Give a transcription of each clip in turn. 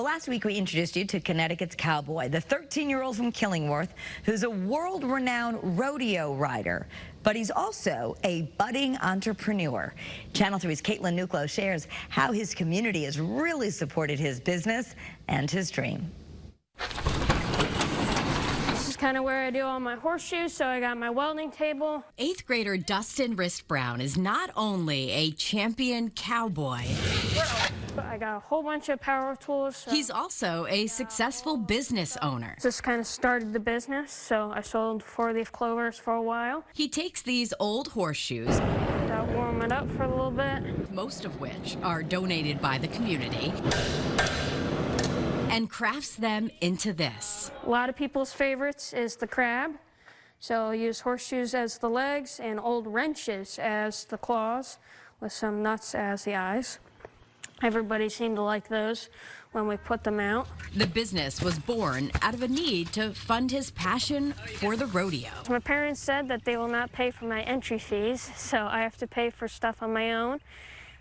Well, last week we introduced you to Connecticut's cowboy, the 13-year-old from Killingworth, who's a world-renowned rodeo rider. But he's also a budding entrepreneur. Channel 3's Caitlin Nuclo shares how his community has really supported his business and his dream. This is kind of where I do all my horseshoes, so I got my welding table. 8th grader Dustin Wrist Brown is not only a champion cowboy, I got a whole bunch of power tools. So he's also a successful business owner. this kind of started the business, so I sold 4-leaf clovers for a while. He takes these old horseshoes, Got to warm it up for a little bit. most of which are donated by the community, and crafts them into this. A lot of people's favorites is the crab. So I'll use horseshoes as the legs and old wrenches as the claws with some nuts as the eyes. Everybody seemed to like those when we put them out. The business was born out of a need to fund his passion for the rodeo. My parents said that they will not pay for my entry fees, so I have to pay for stuff on my own,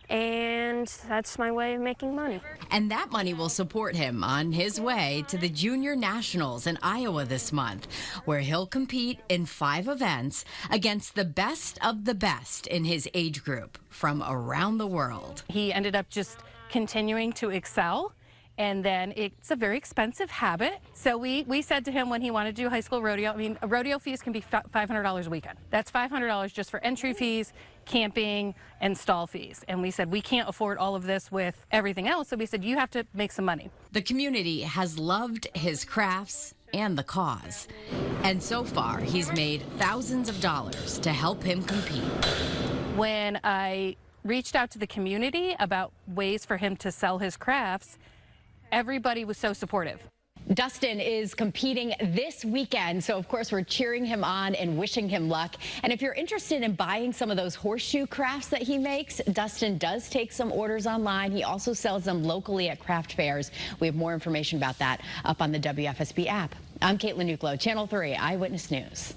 and that's my way of making money. And that money will support him on his way to the Junior Nationals in Iowa this month, where he'll compete in 5 events against the best of the best in his age group from around the world. He ended up just continuing to excel, and then it's a very expensive habit. So we said to him when he wanted to do high school rodeo, I mean, rodeo fees can be $500 a weekend. That's $500 just for entry fees, camping, and stall fees. And we said, we can't afford all of this with everything else, so we said, you have to make some money. The community has loved his crafts and the cause. And so far, he's made thousands of dollars to help him compete. When I reached out to the community about ways for him to sell his crafts, everybody was so supportive. Dustin is competing this weekend, so of course we're cheering him on and wishing him luck. And if you're interested in buying some of those horseshoe crafts that he makes, Dustin does take some orders online. He also sells them locally at craft fairs. We have more information about that up on the WFSB app. I'm Caitlin Nuclo, Channel 3 Eyewitness News.